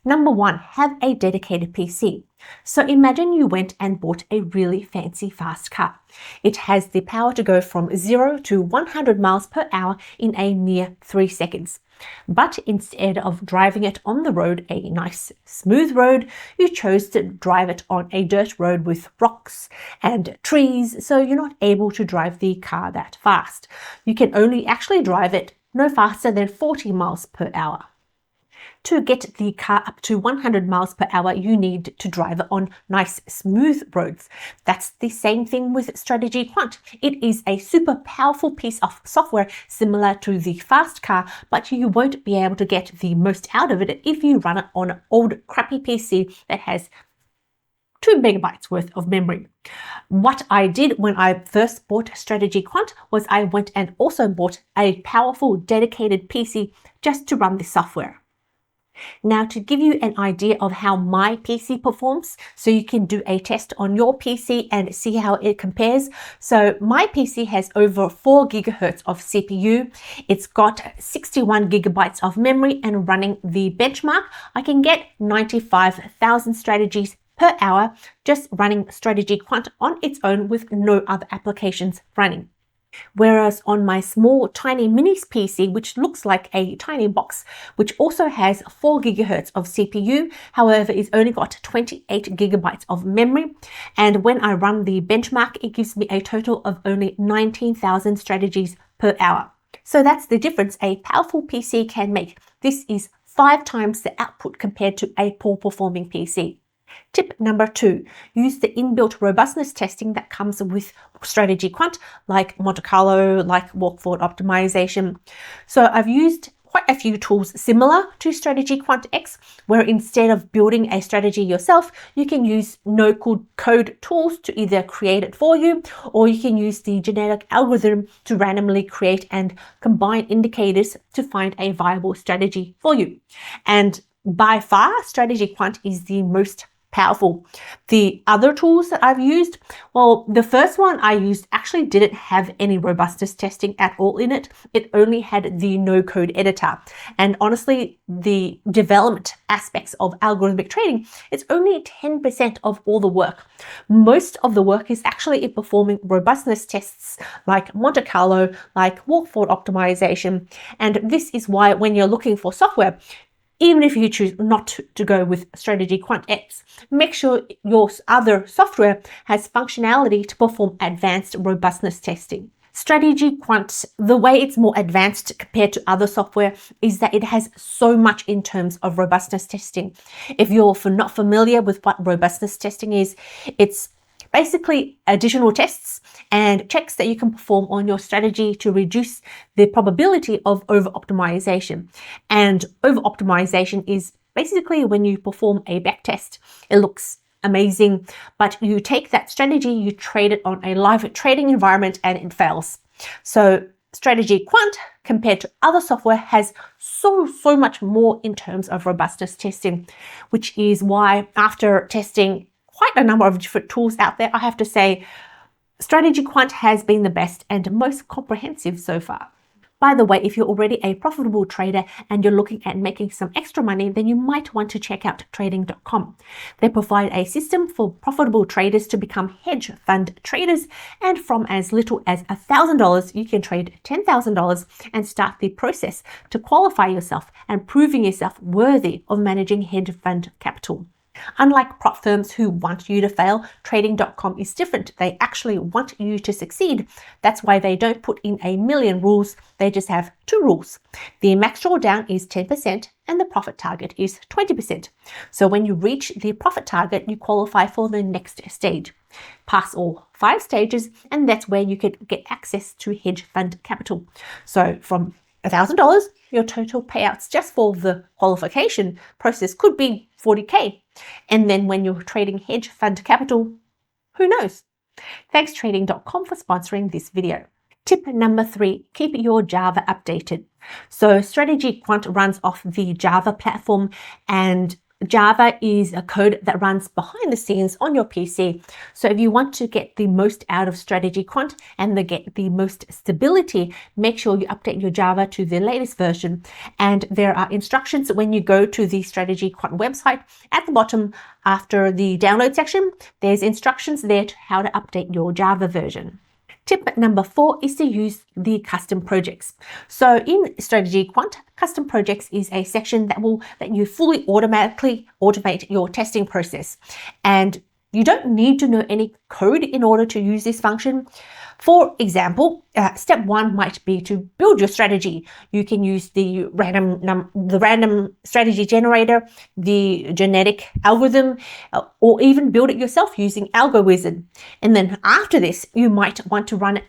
Number one, have a dedicated PC. So imagine you went and bought a really fancy fast car. It has the power to go from 0 to 100 miles per hour in a mere 3 seconds. But instead of driving it on the road, a nice smooth road, you chose to drive it on a dirt road with rocks and trees, so you're not able to drive the car that fast. You can only actually drive it no faster than 40 miles per hour. To get the car up to 100 miles per hour, you need to drive it on nice smooth roads. That's the same thing with Strategy Quant. It is a super powerful piece of software similar to the fast car, but you won't be able to get the most out of it if you run it on an old crappy PC that has 2 megabytes worth of memory. What I did when I first bought Strategy Quant was I went and also bought a powerful dedicated PC just to run the software. Now, to give you an idea of how my PC performs, so you can do a test on your PC and see how it compares. So my PC has over 4 gigahertz of CPU. It's got 61 gigabytes of memory, and running the benchmark, I can get 95,000 strategies per hour just running Strategy Quant on its own with no other applications running. Whereas on my small tiny mini PC, which looks like a tiny box, which also has 4 gigahertz of CPU, however, it's only got 28 gigabytes of memory. And when I run the benchmark, it gives me a total of only 19,000 strategies per hour. So that's the difference a powerful PC can make. This is 5 times the output compared to a poor performing PC. Tip number 2, use the inbuilt robustness testing that comes with Strategy Quant, like Monte Carlo, like walk forward optimization. So I've used quite a few tools similar to Strategy Quant X, where instead of building a strategy yourself, you can use no-code tools to either create it for you, or you can use the genetic algorithm to randomly create and combine indicators to find a viable strategy for you. And by far, Strategy Quant is the most powerful. The other tools that I've used, well, the first one I used actually didn't have any robustness testing at all in it. It only had the no-code editor. And honestly, the development aspects of algorithmic trading, it's only 10% of all the work. Most of the work is actually in performing robustness tests like Monte Carlo, like walk forward optimization. And this is why when you're looking for software, even if you choose not to go with Strategy Quant X, make sure your other software has functionality to perform advanced robustness testing. Strategy Quant, the way it's more advanced compared to other software is that it has so much in terms of robustness testing. If you're not familiar with what robustness testing is, it's basically additional tests and checks that you can perform on your strategy to reduce the probability of over-optimization. And over-optimization is basically when you perform a back test. It looks amazing, but you take that strategy, you trade it on a live trading environment, and it fails. So Strategy Quant, compared to other software, has so much more in terms of robustness testing, which is why after testing quite a number of different tools out there, I have to say Strategy Quant has been the best and most comprehensive so far. By the way, if you're already a profitable trader and you're looking at making some extra money, then you might want to check out trading.com. They provide a system for profitable traders to become hedge fund traders, and from as little as $1,000, you can trade $10,000 and start the process to qualify yourself and proving yourself worthy of managing hedge fund capital. Unlike prop firms who want you to fail, trading.com is different. They actually want you to succeed. That's why they don't put in a million rules. They just have 2 rules. The max drawdown is 10% and the profit target is 20%. So when you reach the profit target, you qualify for the next stage. Pass all 5 stages, and that's where you can get access to hedge fund capital. So from $1,000, your total payouts just for the qualification process could be $40K. And then when you're trading hedge fund capital, who knows? Thanks trading.com for sponsoring this video. Tip number 3, keep your Java updated. So Strategy Quant runs off the Java platform, and Java is a code that runs behind the scenes on your PC. So if you want to get the most out of Strategy Quant and get the most stability, make sure you update your Java to the latest version. And there are instructions when you go to the Strategy Quant website. At the bottom, after the download section, there's instructions there to how to update your Java version. Tip number 4 is to use the custom projects. So in Strategy Quant, custom projects is a section that will let you fully automatically automate your testing process. And you don't need to know any code in order to use this function. For example, step 1 might be to build your strategy. You can use the random strategy generator, the genetic algorithm, or even build it yourself using AlgoWizard. And then after this, you might want to run it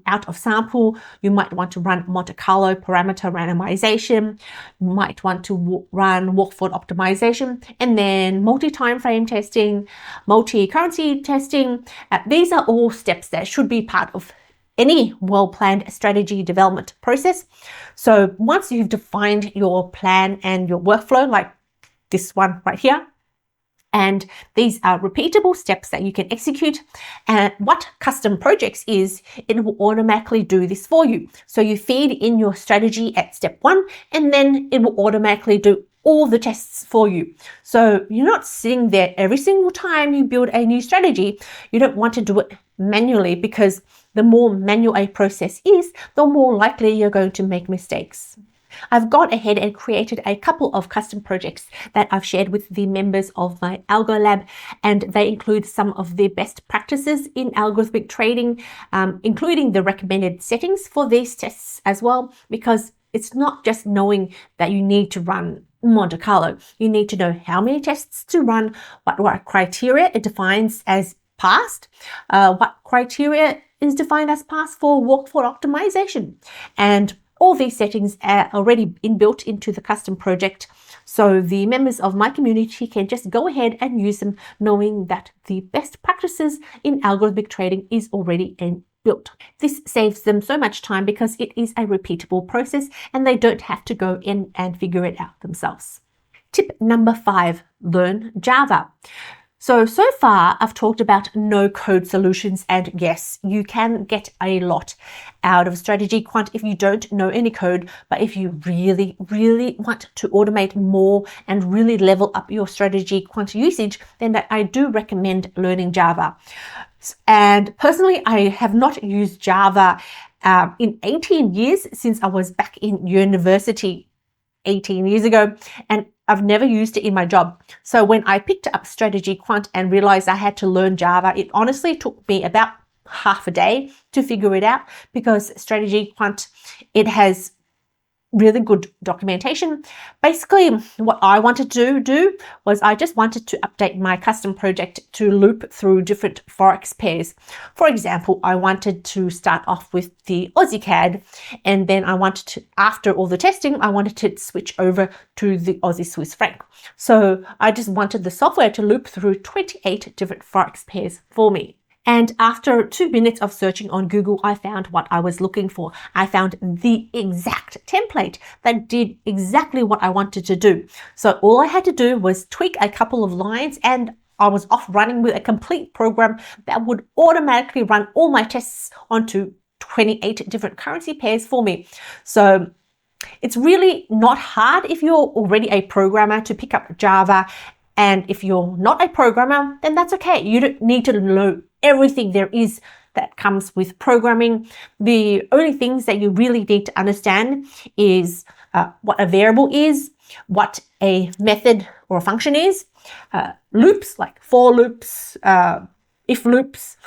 out of sample. You might want to run Monte Carlo parameter randomization. You might want to run walk-forward optimization, and then multi-time frame testing, multi-currency testing. These are all steps that should be part of any well-planned strategy development process. So once you've defined your plan and your workflow, like this one right here, and these are repeatable steps that you can execute. And what custom projects is, it will automatically do this for you. So you feed in your strategy at step 1, and then it will automatically do all the tests for you. So you're not sitting there every single time you build a new strategy. You don't want to do it manually, because the more manual a process is, the more likely you're going to make mistakes. I've gone ahead and created a couple of custom projects that I've shared with the members of my Algo Lab, and they include some of the best practices in algorithmic trading, including the recommended settings for these tests as well, because it's not just knowing that you need to run Monte Carlo. You need to know how many tests to run, what criteria it defines as passed, what criteria is defined as passed for walk-forward optimization, and all these settings are already inbuilt into the custom project, so the members of my community can just go ahead and use them, knowing that the best practices in algorithmic trading is already inbuilt. This saves them so much time because it is a repeatable process and they don't have to go in and figure it out themselves. Tip number 5, learn Java. So far I've talked about no code solutions, and yes, you can get a lot out of Strategy Quant if you don't know any code, but if you really want to automate more and really level up your Strategy Quant usage, then I do recommend learning Java. And personally, I have not used Java in 18 years, since I was back in university 18 years ago, and I've never used it in my job. So when I picked up Strategy Quant and realized I had to learn Java, it honestly took me about half a day to figure it out, because Strategy Quant, it has really good documentation. Basically, what I wanted to do was I just wanted to update my custom project to loop through different Forex pairs. For example, I wanted to start off with the Aussie CAD, and then I wanted to, after all the testing, I wanted to switch over to the Aussie Swiss franc. So I just wanted the software to loop through 28 different Forex pairs for me. And after 2 minutes of searching on Google, I found what I was looking for. I found the exact template that did exactly what I wanted to do. So all I had to do was tweak a couple of lines, and I was off running with a complete program that would automatically run all my tests onto 28 different currency pairs for me. So it's really not hard if you're already a programmer to pick up Java. And if you're not a programmer, then that's okay. You don't need to know everything there is that comes with programming. The only things that you really need to understand is what a variable is, what a method or a function is, loops like for loops, if loops,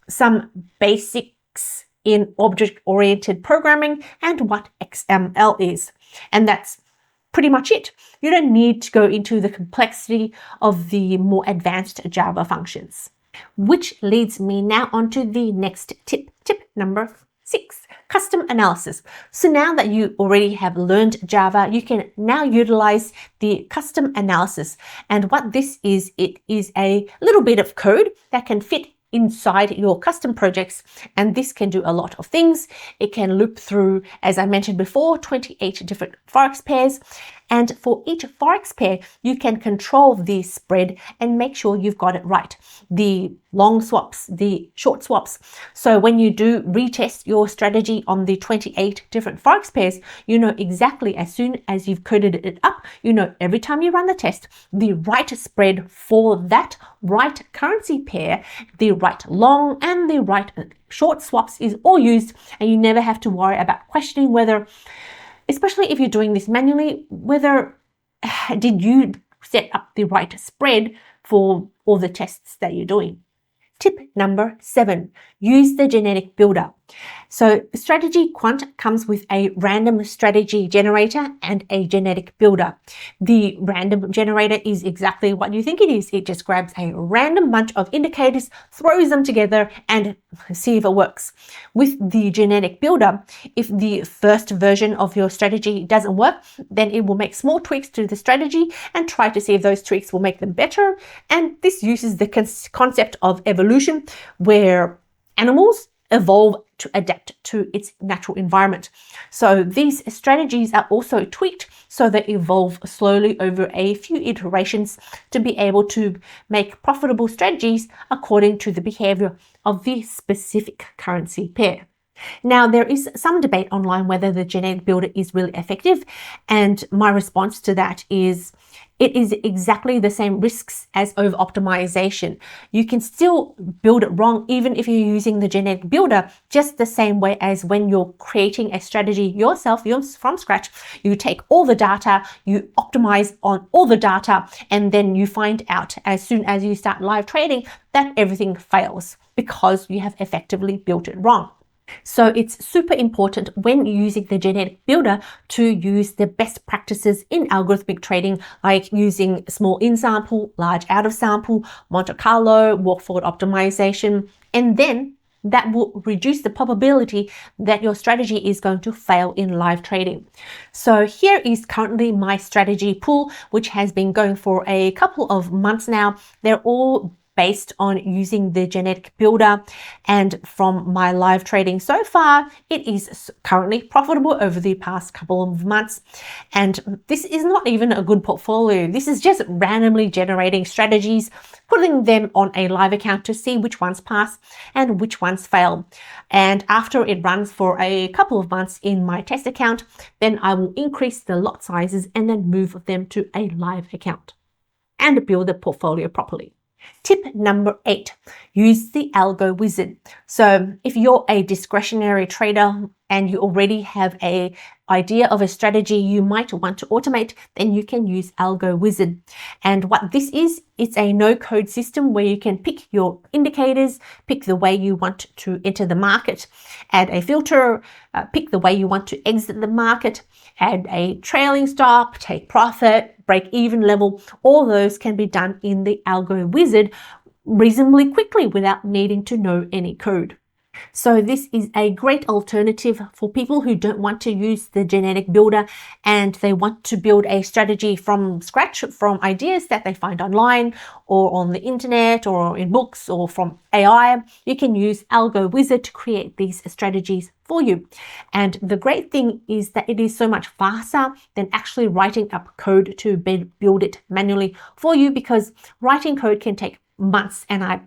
some basics in object-oriented programming, and what XML is. And that's pretty much it. You don't need to go into the complexity of the more advanced Java functions. Which leads me now on to the next tip, tip number 6, custom analysis. So now that you already have learned Java, you can now utilize the custom analysis. And what this is, it is a little bit of code that can fit inside your custom projects, and this can do a lot of things. It can loop through, as I mentioned before, 28 different Forex pairs, And for each Forex pair, you can control the spread and make sure you've got it right. The long swaps, the short swaps. So when you do retest your strategy on the 28 different Forex pairs, you know exactly as soon as you've coded it up, you know every time you run the test, the right spread for that right currency pair, the right long and the right short swaps is all used, and you never have to worry about questioning whether, especially if you're doing this manually, whether did you set up the right spread for all the tests that you're doing. Tip number 7, use the genetic builder. So strategy Quant comes with a random strategy generator and a genetic builder. The random generator is exactly what you think it is. It just grabs a random bunch of indicators, throws them together, and see if it works. With the genetic builder, if the first version of your strategy doesn't work, then it will make small tweaks to the strategy and try to see if those tweaks will make them better. And this uses the concept of evolution, where animals evolve to adapt to its natural environment. So these strategies are also tweaked so they evolve slowly over a few iterations to be able to make profitable strategies according to the behavior of the specific currency pair. Now, there is some debate online whether the genetic builder is really effective, and my response to that is it is exactly the same risks as over optimization. You can still build it wrong even if you're using the genetic builder, just the same way as when you're creating a strategy yourself from scratch. You take all the data, you optimize on all the data, and then you find out as soon as you start live trading that everything fails because you have effectively built it wrong. So it's super important when using the genetic builder to use the best practices in algorithmic trading, like using small in sample, large out of sample, Monte Carlo, walk forward optimization, and then that will reduce the probability that your strategy is going to fail in live trading. So here is currently my strategy pool, which has been going for a couple of months now. They're all based on using the genetic builder, and from my live trading so far, it is currently profitable over the past couple of months. And this is not even a good portfolio. This is just randomly generating strategies, putting them on a live account to see which ones pass and which ones fail. And after it runs for a couple of months in my test account, then I will increase the lot sizes and then move them to a live account and build the portfolio properly. Tip number 8, use the algo wizard. So if you're a discretionary trader and you already have an idea of a strategy you might want to automate, then you can use Algo Wizard. And what this is, it's a no-code system where you can pick your indicators, pick the way you want to enter the market, add a filter, pick the way you want to exit the market, add a trailing stop, take profit, break-even level. All those can be done in the Algo Wizard reasonably quickly without needing to know any code. So this is a great alternative for people who don't want to use the genetic builder and they want to build a strategy from scratch from ideas that they find online or on the internet or in books or from AI. You can use Algo Wizard to create these strategies for you. And the great thing is that it is so much faster than actually writing up code to build it manually for you, because writing code can take months, and I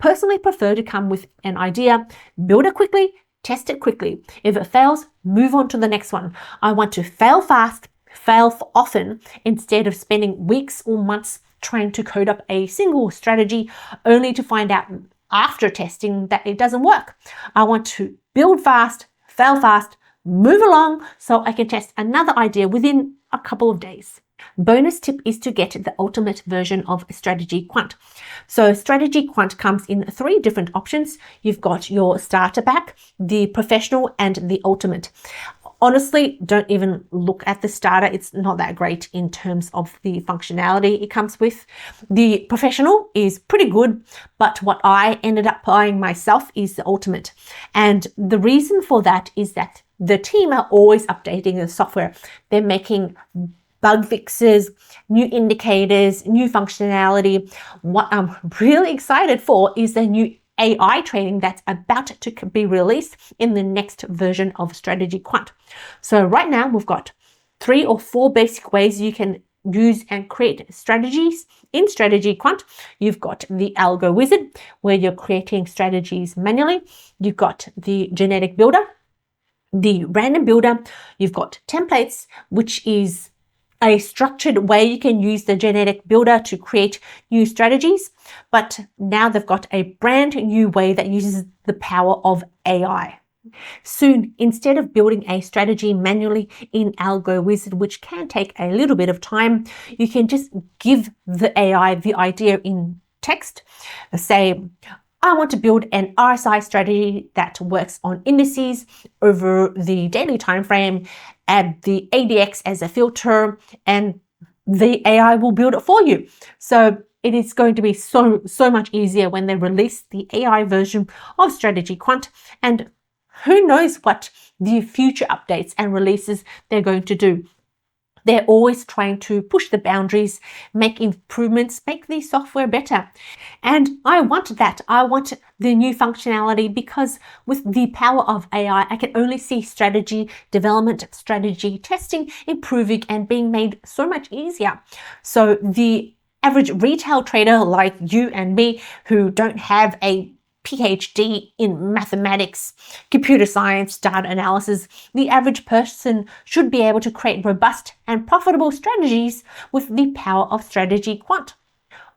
personally prefer to come with an idea, build it quickly, test it quickly. If it fails, move on to the next one. I want to fail fast, fail often, instead of spending weeks or months trying to code up a single strategy only to find out after testing that it doesn't work. I want to build fast, fail fast, move along so I can test another idea within a couple of days. Bonus tip is to get the ultimate version of Strategy Quant. So Strategy Quant comes in 3 different options. You've got your starter pack, the professional, and the ultimate. Honestly, don't even look at the starter. It's not that great in terms of the functionality it comes with. The professional is pretty good, but what I ended up buying myself is the ultimate. And the reason for that is that the team are always updating the software. They're making bug fixes, new indicators, new functionality. What I'm really excited for is the new AI training that's about to be released in the next version of Strategy Quant. So right now we've got 3 or 4 basic ways you can use and create strategies in Strategy Quant. You've got the Algo Wizard, where you're creating strategies manually. You've got the Genetic Builder, the Random Builder. You've got Templates, which is a structured way you can use the Genetic Builder to create new strategies. But now they've got a brand new way that uses the power of AI. Soon, instead of building a strategy manually in Algo Wizard, which can take a little bit of time, you can just give the AI the idea in text. Say, I want to build an RSI strategy that works on indices over the daily time frame, add the ADX as a filter, and the AI will build it for you. So it is going to be so much easier when they release the AI version of Strategy Quant, and who knows what the future updates and releases they're going to do. They're always trying to push the boundaries, make improvements, make the software better. And I want that. I want the new functionality, because with the power of AI, I can only see strategy development, strategy testing improving and being made so much easier. So the average retail trader like you and me, who don't have a PhD in mathematics, computer science, data analysis, the average person should be able to create robust and profitable strategies with the power of Strategy Quant.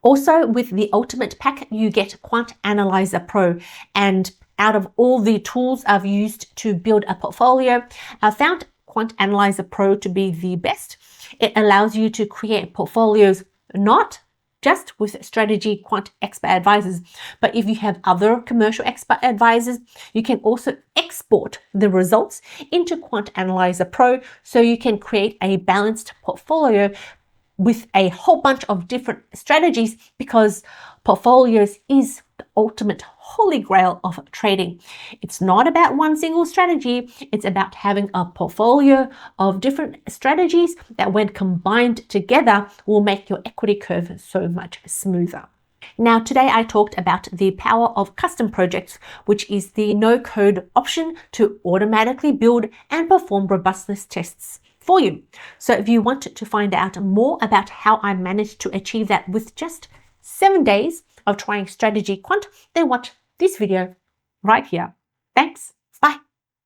Also, with the Ultimate Pack, you get Quant Analyzer Pro, and out of all the tools I've used to build a portfolio, I found Quant Analyzer Pro to be the best. It allows you to create portfolios not just with Strategy Quant expert advisors, but if you have other commercial expert advisors, you can also export the results into Quant Analyzer Pro, so you can create a balanced portfolio with a whole bunch of different strategies, because portfolios is the ultimate holy grail of trading. It's not about one single strategy. It's about having a portfolio of different strategies that, when combined together, will make your equity curve so much smoother. Now, today I talked about the power of custom projects, which is the no-code option to automatically build and perform robustness tests for you. So if you want to find out more about how I managed to achieve that with just 7 days of trying Strategy Quant, then watch this video right here. Thanks.